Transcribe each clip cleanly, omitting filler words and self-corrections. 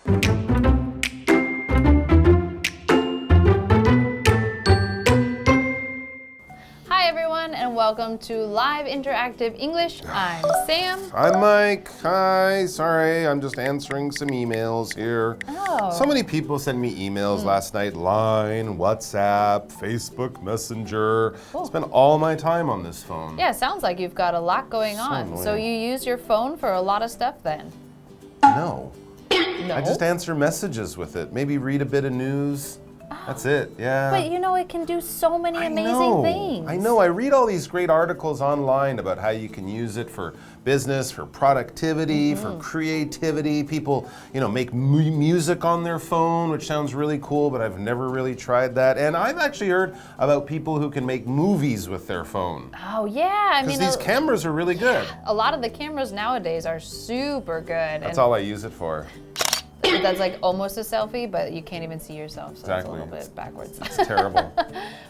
Hi everyone and welcome to Live Interactive English. I'm Sam. I'm Mike. Hi. Sorry, I'm just answering some emails here. Oh. So many people sent me emails last night. Line, WhatsApp, Facebook Messenger. Spent all my time on this phone. Yeah, sounds like you've got a lot going on. annoying. So you use your phone for a lot of stuff then? No. No. I just answer messages with it. Maybe read a bit of news. That's it, yeah. But you know, it can do so many amazing things. I know. I read all these great articles online about how you can use it for business, for productivity, for creativity. People, make music on their phone, which sounds really cool, but I've never really tried that. And I've actually heard about people who can make movies with their phone. Oh yeah, I mean, Because these cameras are really good. a lot of the cameras nowadays are super good. That's all I use it for. That's like almost a selfie, but you can't even see yourself, so Exactly. it's a little bit backwards. It's terrible.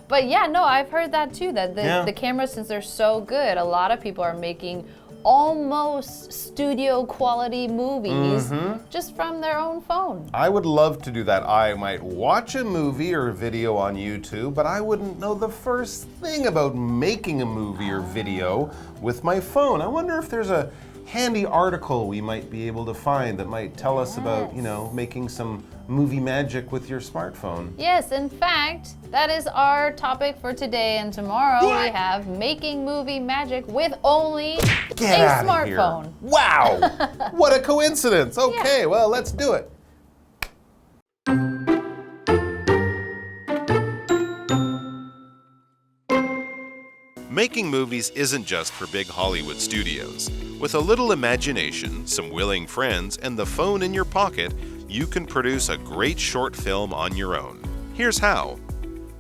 But yeah, no, I've heard that too, that the cameras, since they're so good, a lot of people are making almost studio quality movies just from their own phone. I would love to do that. I might watch a movie or a video on YouTube, but I wouldn't know the first thing about making a movie or video with my phone. I wonder if there's a handy article we might be able to find that might tell us about, making some movie magic with your smartphone. Yes, in fact, that is our topic for today, and tomorrow we have making movie magic with only Get a out smartphone. Of here. Wow! What a coincidence. Okay, well, let's do it. Making movies isn't just for big Hollywood studios. With a little imagination, some willing friends, and the phone in your pocket, you can produce a great short film on your own. Here's how.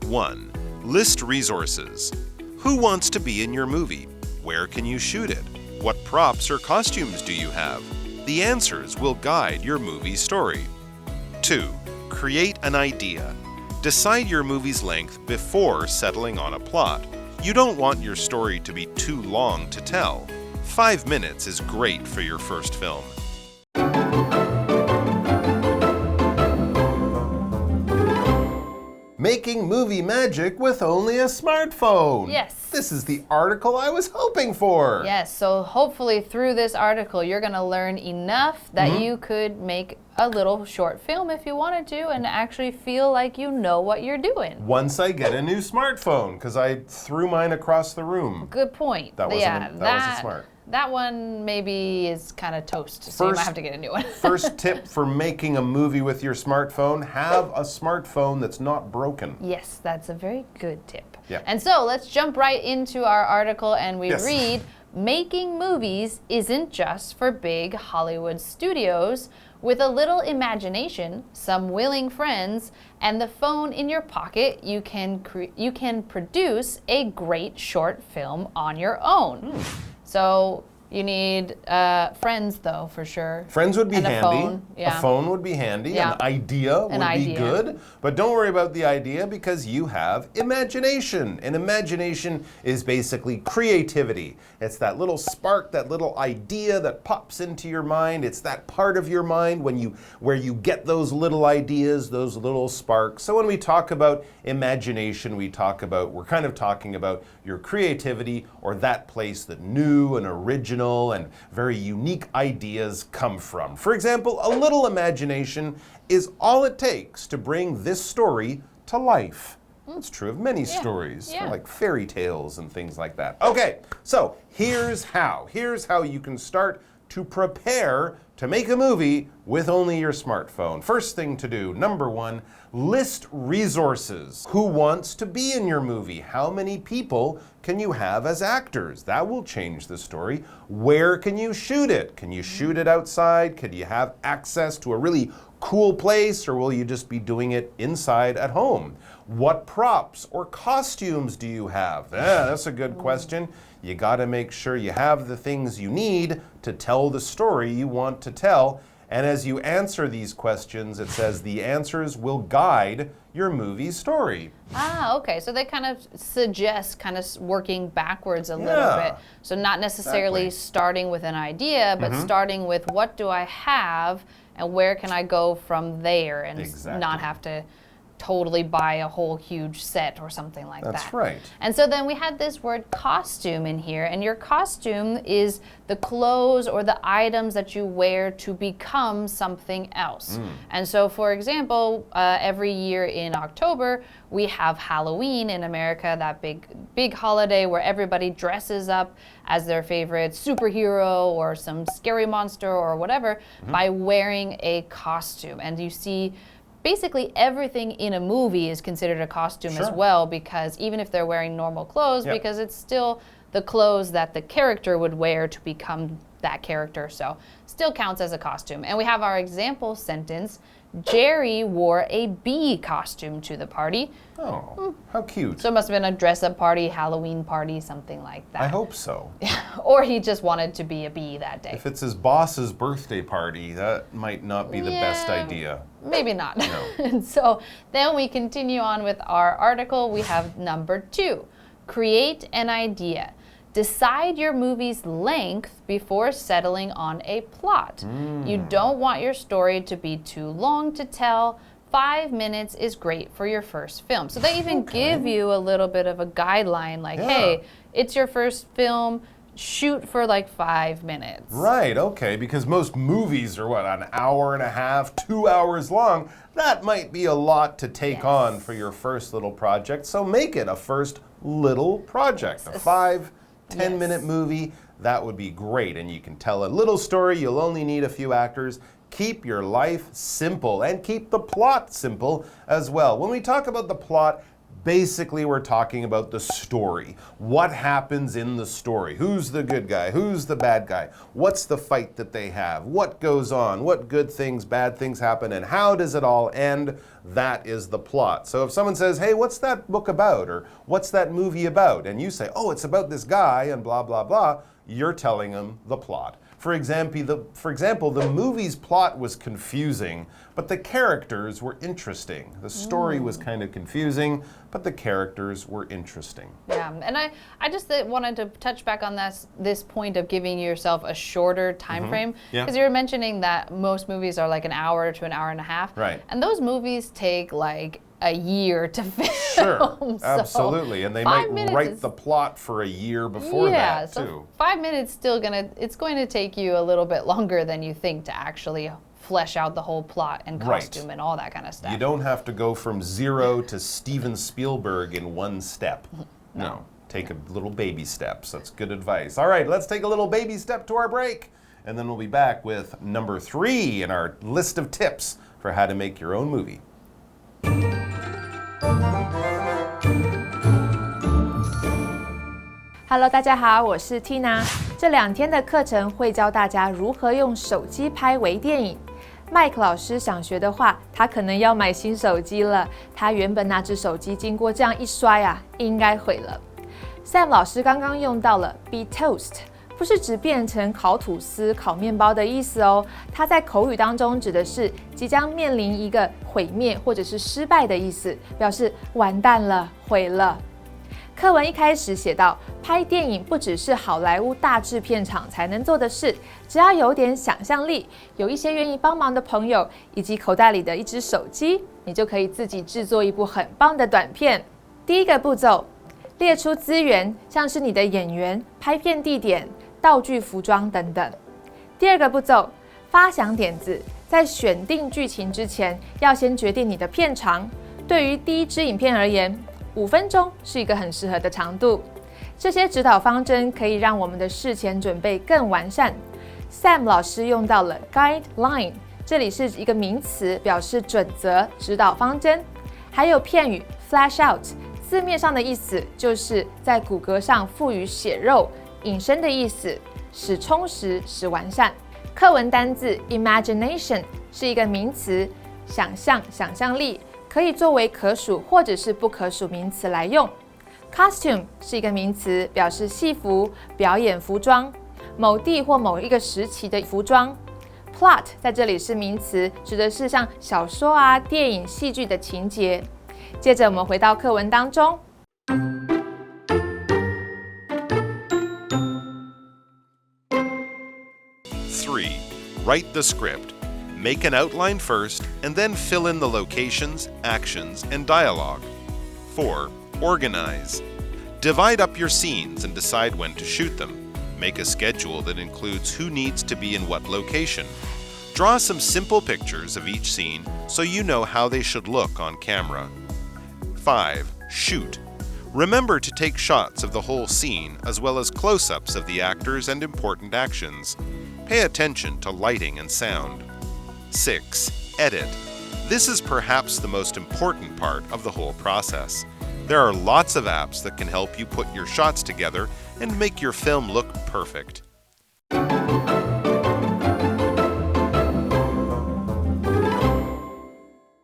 1. List resources. Who wants to be in your movie? Where can you shoot it? What props or costumes do you have? The answers will guide your movie story. 2. Create an idea. Decide your movie's length before settling on a plot. You don't want your story to be too long to tell. 5 minutes is great for your first film. Making movie magic with only a smartphone. Yes. This is the article I was hoping for. Yes, so hopefully through this article you're going to learn enough that you could make a little short film if you wanted to and actually feel like you know what you're doing. Once I get a new smartphone, because I threw mine across the room. Good point. That wasn't smart. That one maybe is kind of toast, so you might have to get a new one. First tip for making a movie with your smartphone, have a smartphone that's not broken. Yes, that's a very good tip. Yeah. And so let's jump right into our article and we Yes. read, making movies isn't just for big Hollywood studios. With a little imagination, some willing friends, and the phone in your pocket, you can produce a great short film on your own. So you need friends, though, for sure. Friends would be and handy. A phone, yeah. A phone would be handy. Yeah. An idea would be good. But don't worry about the idea because you have imagination. And imagination is basically creativity. It's that little spark, that little idea that pops into your mind. It's that part of your mind where you get those little ideas, those little sparks. So when we talk about imagination, we're kind of talking about your creativity or that place that new and original and very unique ideas come from. For example, a little imagination is all it takes to bring this story to life. That's true of many stories, like fairy tales and things like that. Okay, so here's how. Here's how you can start to prepare to make a movie with only your smartphone. First thing to do, number 1, list resources. Who wants to be in your movie? How many people can you have as actors? That will change the story. Where can you shoot it? Can you shoot it outside? Can you have access to a really cool place, or will you just be doing it inside at home? What props or costumes do you have? That's a good question. You got to make sure you have the things you need to tell the story you want to tell. And as you answer these questions, it says the answers will guide your movie story. Okay. So they kind of suggest kind of working backwards a little bit. So not necessarily starting with an idea, but starting with what do I have and where can I go from there and not have to totally buy a whole huge set or something like that. That's right. And so then we had this word costume in here, and your costume is the clothes or the items that you wear to become something else. And so, for example, every year in October, we have Halloween in America, that big holiday where everybody dresses up as their favorite superhero or some scary monster or whatever by wearing a costume. And you see basically everything in a movie is considered a costume as well, because even if they're wearing normal clothes, because it's still the clothes that the character would wear to become that character, so still counts as a costume. And we have our example sentence, Jerry wore a bee costume to the party. Oh, how cute. So it must have been a dress-up party, Halloween party, something like that. I hope so. Or he just wanted to be a bee that day. If it's his boss's birthday party, that might not be the best idea. Maybe not. No. And so then we continue on with our article. We have number 2, create an idea. Decide your movie's length before settling on a plot. You don't want your story to be too long to tell. 5 minutes is great for your first film. So they even give you a little bit of a guideline like, hey, it's your first film. Shoot for like 5 minutes. Right, okay, because most movies are an hour and a half, 2 hours long. That might be a lot to take on for your first little project. So make it a first little project, a 5-10-minute movie. That would be great, and you can tell a little story. You'll only need a few actors. Keep your life simple and keep the plot simple as well. When we talk about the plot, basically we're talking about the story. What happens in the story? Who's the good guy? Who's the bad guy? What's the fight that they have? What goes on? What good things, bad things happen? And how does it all end? That is the plot. So if someone says, hey, what's that book about? Or what's that movie about? And you say, oh, it's about this guy and blah, blah, blah. You're telling them the plot. For example, the movie's plot was confusing, but the characters were interesting. The story was kind of confusing, but the characters were interesting. Yeah, and I just wanted to touch back on this point of giving yourself a shorter time frame, because you were mentioning that most movies are like an hour to an hour and a half. Right. And those movies take like a year to film. Sure, absolutely. And they might write the plot for a year before that, too. So 5 minutes it's going to take you a little bit longer than you think to actually flesh out the whole plot and costume and all that kind of stuff. You don't have to go from 0 to Steven Spielberg in 1 step. No. Take a little baby steps. That's good advice. All right, let's take a little baby step to our break, and then we'll be back with number 3 in our list of tips for how to make your own movie. Hello， 大家好，我是 Tina。这2天的课程会教大家如何用手机拍微电影。Mike 老师想学的话，他可能要买新手机了。他原本那只手机经过这样一摔啊，应该毁了。Sam 老师刚刚用到了 be toast， 不是指变成烤吐司、烤面包的意思哦。它在口语当中指的是即将面临一个毁灭或者是失败的意思，表示完蛋了、毁了。课文一开始写到，拍电影不只是好莱坞大制片厂才能做的事，只要有点想象力，有一些愿意帮忙的朋友，以及口袋里的一只手机，你就可以自己制作一部很棒的短片。第一个步骤，列出资源，像是你的演员、拍片地点、道具、服装等等。第二个步骤，发想点子，在选定剧情之前，要先决定你的片长。对于第一支影片而言，5分钟是一个很适合的长度。这些指导方针可以让我们的事前准备更完善。Sam 老师用到了 guideline， 这里是一个名词，表示准则、指导方针。还有片语 flesh out， 字面上的意思就是在骨骼上赋予血肉、引申的意思，使充实、使完善。课文单字 imagination 是一个名词，想象、想象力。可以作为可数或者是不可数名词来用。Costume 是一个名词，表示戏服、表演服装，某地或某一个时期的服装。Plot 在这里是名词，指的是像小说啊、电影、戏剧的情节。接着我们回到课文当中。3. Write the script. Make an outline first, and then fill in the locations, actions, and dialogue. 4. Organize. Divide up your scenes and decide when to shoot them. Make a schedule that includes who needs to be in what location. Draw some simple pictures of each scene so you know how they should look on camera. 5. Shoot. Remember to take shots of the whole scene as well as close-ups of the actors and important actions. Pay attention to lighting and sound. 6. Edit. This is perhaps the most important part of the whole process. There are lots of apps that can help you put your shots together and make your film look perfect.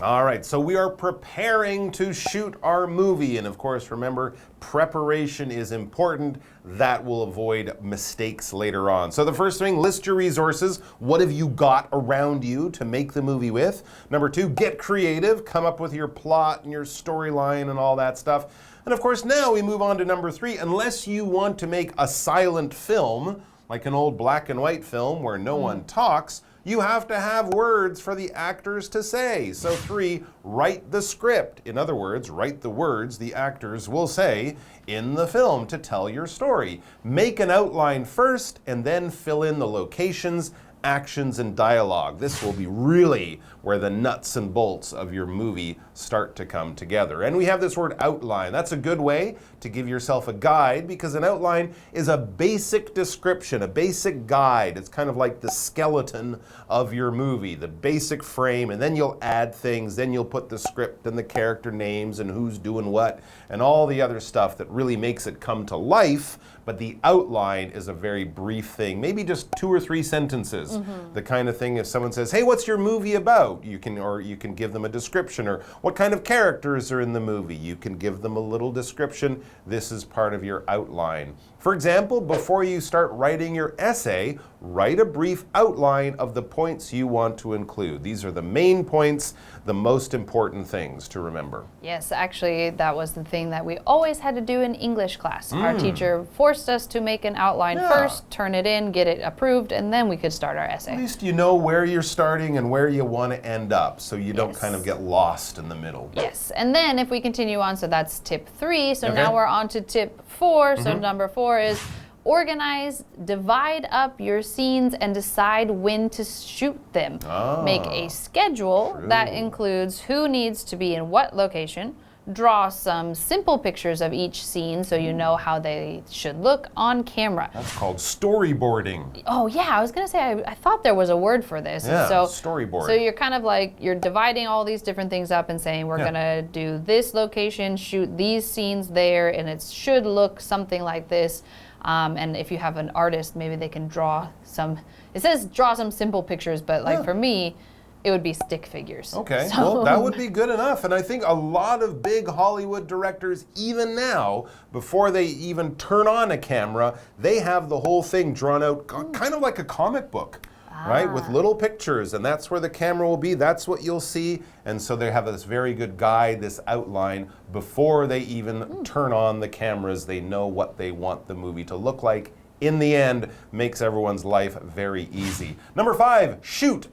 All right, so we are preparing to shoot our movie. And of course, remember, preparation is important. That will avoid mistakes later on. So the first thing, list your resources. What have you got around you to make the movie with? Number 2, get creative. Come up with your plot and your storyline and all that stuff. And of course, now we move on to number 3. Unless you want to make a silent film, like an old black and white film where no one talks, you have to have words for the actors to say. So 3, write the script. In other words, write the words the actors will say in the film to tell your story. Make an outline first and then fill in the locations, actions, and dialogue. This will be really where the nuts and bolts of your movie start to come together. And we have this word outline. That's a good way to give yourself a guide because an outline is a basic description, a basic guide. It's kind of like the skeleton of your movie, the basic frame, and then you'll add things, then you'll put the script and the character names and who's doing what and all the other stuff that really makes it come to life. But the outline is a very brief thing, maybe just 2 or 3 sentences. The kind of thing if someone says, hey, what's your movie about? You can give them a description, or what kind of characters are in the movie? You can give them a little description. This is part of your outline. For example, before you start writing your essay, write a brief outline of the points you want to include. These are the main points, the most important things to remember. Yes, actually, that was the thing that we always had to do in English class. Our teacher forced us to make an outline first, turn it in, get it approved, and then we could start our essay. At least you know where you're starting and where you want to end up, so you don't kind of get lost in the middle. Yes, and then if we continue on, so that's tip 3. So now we're on to tip 4. So number 4 is organize, divide up your scenes, and decide when to shoot them. Make a schedule that includes who needs to be in what location. Draw some simple pictures of each scene so you know how they should look on camera. That's called storyboarding. Oh yeah, I was gonna say, I thought there was a word for this. Yeah, so, storyboard. So you're kind of like, you're dividing all these different things up and saying, we're gonna do this location, shoot these scenes there, and it should look something like this. And if you have an artist, maybe they can draw some, it says draw some simple pictures, but like for me, it would be stick figures. Okay, so, well, that would be good enough. And I think a lot of big Hollywood directors, even now, before they even turn on a camera, they have the whole thing drawn out, kind of like a comic book, right? With little pictures, and that's where the camera will be. That's what you'll see. And so they have this very good guide, this outline, before they even turn on the cameras. They know what they want the movie to look like. In the end, makes everyone's life very easy. Number 5, shoot.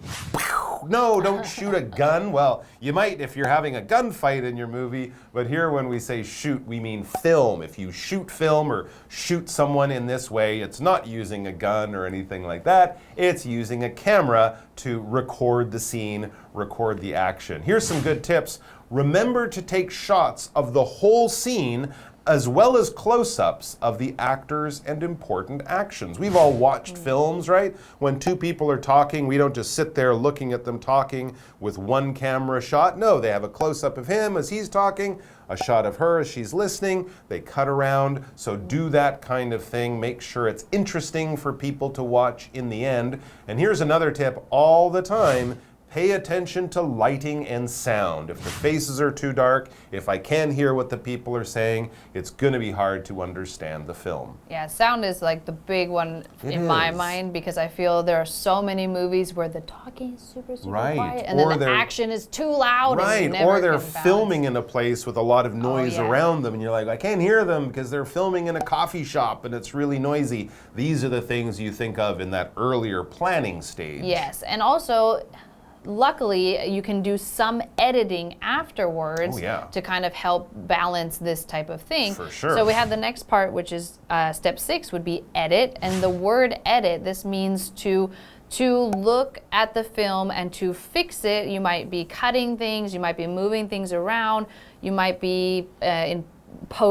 No, don't shoot a gun. Well, you might if you're having a gunfight in your movie, but here when we say shoot, we mean film. If you shoot film or shoot someone in this way, it's not using a gun or anything like that. It's using a camera to record the scene, record the action. Here's some good tips. Remember to take shots of the whole scene as well as close-ups of the actors and important actions. We've all watched films, right? When 2 people are talking, we don't just sit there looking at them talking with one camera shot. No, they have a close-up of him as he's talking, a shot of her as she's listening. They cut around. So do that kind of thing. Make sure it's interesting for people to watch in the end. And here's another tip all the time. pay attention to lighting and sound. If the faces are too dark, if I can't hear what the people are saying, it's going to be hard to understand the film. Yeah, sound is like the big one in my mind because I feel there are so many movies where the talking is super quiet and then the action is too loud. Right, or they're filming in a place with a lot of noise around them and you're like, I can't hear them because they're filming in a coffee shop and it's really noisy. These are the things you think of in that earlier planning stage. Yes, and also luckily, you can do some editing afterwards to kind of help balance this type of thing. For sure. So we have the next part, which is step 6 would be edit. And the word edit, this means to look at the film and to fix it. You might be cutting things, you might be moving things around, you might be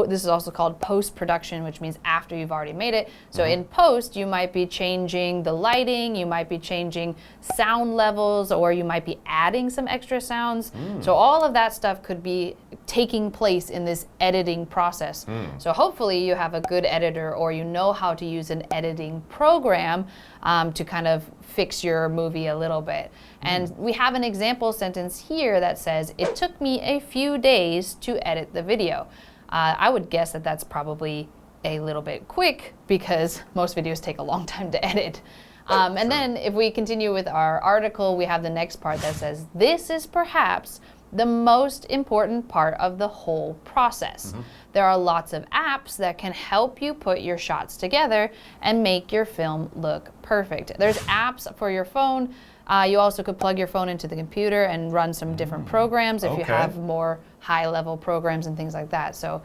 this is also called post-production, which means after you've already made it. So in post, you might be changing the lighting, you might be changing sound levels, or you might be adding some extra sounds. So all of that stuff could be taking place in this editing process. So hopefully you have a good editor or you know how to use an editing program to kind of fix your movie a little bit. And we have an example sentence here that says, "It took me a few days to edit the video." I would guess that that's probably a little bit quick because most videos take a long time to edit. And then if we continue with our article, we have the next part that says, "This is perhaps the most important part of the whole process." There are lots of apps that can help you put your shots together and make your film look perfect. There's apps for your phone. You also could plug your phone into the computer and run some different programs if you have more high-level programs and things like that. So,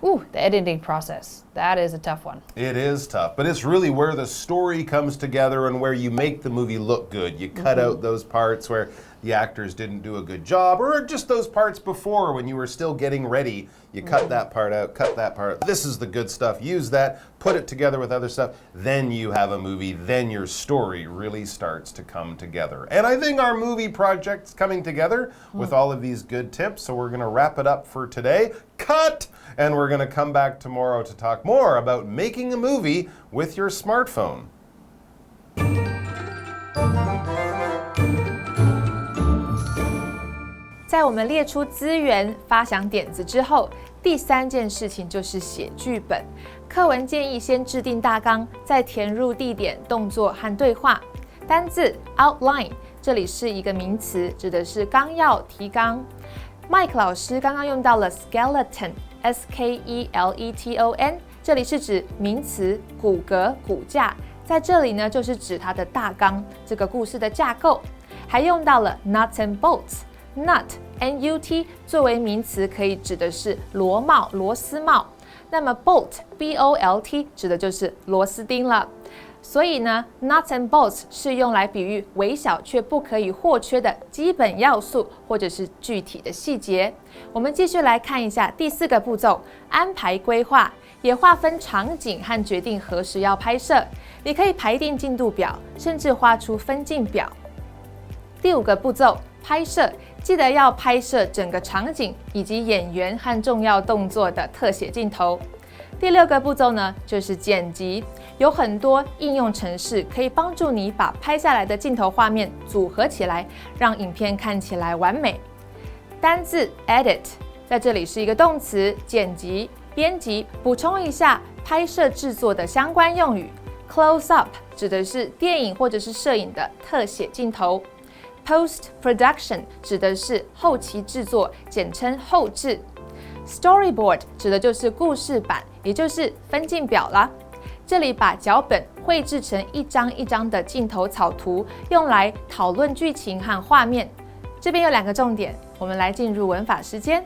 the editing process, that is a tough one. It is tough, but it's really where the story comes together and where you make the movie look good. You cut out those parts where the actors didn't do a good job, or just those parts before when you were still getting ready. You cut that part out, cut that part. This is the good stuff. Use that, put it together with other stuff. Then you have a movie. Then your story really starts to come together. And I think our movie project's coming together with all of these good tips. So we're going to wrap it up for today. Cut! And we're going to come back tomorrow to talk more about making a movie with your smartphone. 在我们列出资源、发想点子之后，第3件事情就是写剧本。课文建议先制定大纲，再填入地点、动作和对话。单字 outline 这里是一个名词，指的是纲要、提纲。Mike 老师刚刚用到了 skeleton，S-K-E-L-E-T-O-N， 这里是指名词骨骼、骨架，在这里呢就是指它的大纲，这个故事的架构。还用到了 nuts and bolts。Nut, N-U-T 作为名词可以指的是螺帽、螺丝帽，那么 bolt, B-O-L-T 指的就是螺丝钉了。所以呢 nuts and bolts 是用来比喻微小却不可以或缺的基本要素或者是具体的细节。我们继续来看一下第4个步骤，安排规划，也划分场景和决定何时要拍摄。你可以排定进度表，甚至画出分镜表。第5个步骤，拍摄，记得要拍摄整个场景以及演员和重要动作的特写镜头。第6个步骤呢，就是剪辑，有很多应用程式可以帮助你把拍下来的镜头画面组合起来，让影片看起来完美。单字 edit 在这里是一个动词，剪辑、编辑。补充一下拍摄制作的相关用语 ，close up 指的是电影或者是摄影的特写镜头。Post-production 指的是后期制作，简称后制。Storyboard 指的就是故事板，也就是分镜表啦。这里把脚本绘制成一张一张的镜头草图，用来讨论剧情和画面。这边有2个重点，我们来进入文法时间。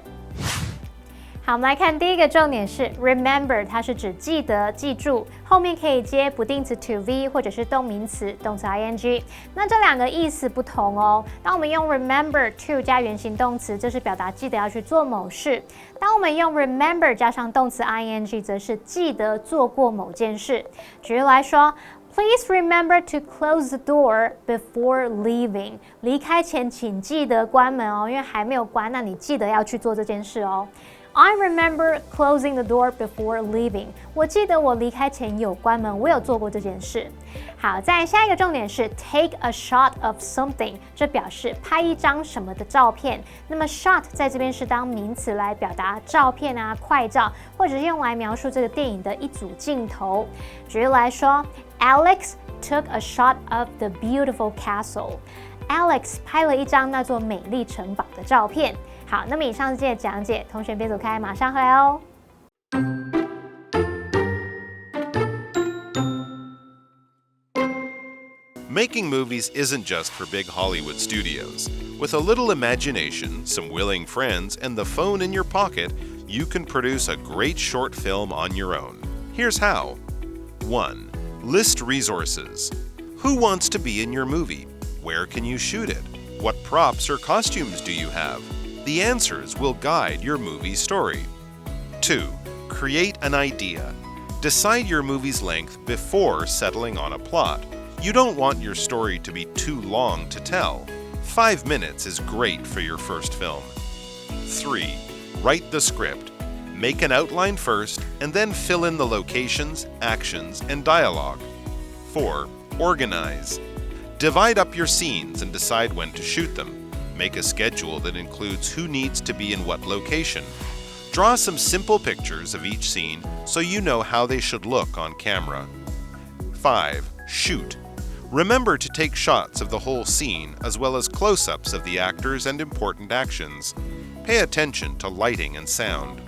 好，我们来看第一个重点是 remember， 它是指记得、记住，后面可以接不定词 to be 或者是动名词动词 ing。那这2个意思不同哦。当我们用 remember to 加原形动词，这是表达记得要去做某事；当我们用 remember 加上动词 ing， 则是记得做过某件事。举例来说。Please remember to close the door before leaving. 离开前请记得关门哦，因为还没有关，那你记得要去做这件事哦。I remember closing the door before leaving. 我记得我离开前有关门，我有做过这件事。好，再来下一个重点是 take a shot of something， 这表示拍一张什么的照片。那么 shot 在这边是当名词来表达照片啊、快照，或者是用来描述这个电影的一组镜头。举例来说 ，Alex took a shot of the beautiful castle。Alex 拍了一张那座美丽城堡的照片。好，那么以上是今天的讲解，同学别走开，马上回来哦。Making movies isn't just for big Hollywood studios. With a little imagination, some willing friends, and the phone in your pocket, you can produce a great short film on your own. Here's how. 1. List resources. Who wants to be in your movie? Where can you shoot it? What props or costumes do you have? The answers will guide your movie's story. 2. Create an idea. Decide your movie's length before settling on a plot. You don't want your story to be too long to tell. 5 minutes is great for your first film. 3. Write the script. Make an outline first and then fill in the locations, actions, and dialogue. 4. Organize. Divide up your scenes and decide when to shoot them. Make a schedule that includes who needs to be in what location. Draw some simple pictures of each scene so you know how they should look on camera. 5. Shoot. Remember to take shots of the whole scene as well as close-ups of the actors and important actions. Pay attention to lighting and sound.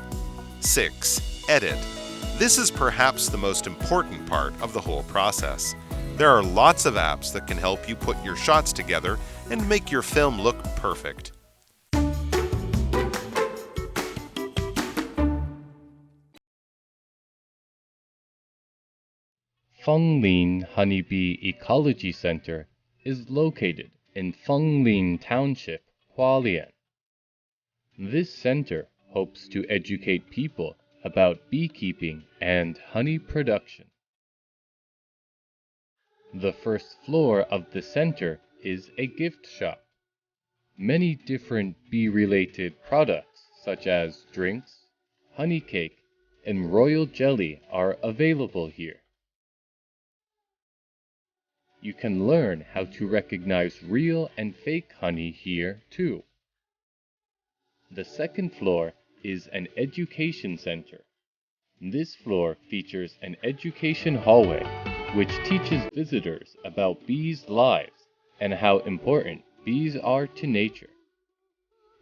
6. Edit. This is perhaps the most important part of the whole process. There are lots of apps that can help you put your shots together and make your film look perfect. Fenglin Honeybee Ecology Center is located in Fenglin Township, Hualien. This center hopes to educate people about beekeeping and honey production. The first floor of the center is a gift shop. Many different bee-related products such as drinks, honey cake, and royal jelly are available here. You can learn how to recognize real and fake honey here too. The second floor is an education center. This floor features an education hallway which teaches visitors about bees' lives and how important bees are to nature.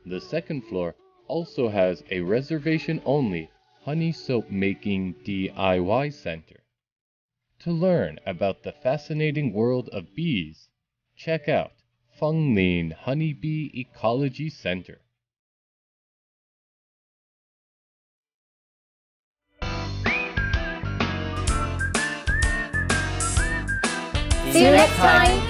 The second floor also has a reservation-only honey soap making DIY center. To learn about the fascinating world of bees, check out Fenglin Honeybee Ecology Center. See you next time!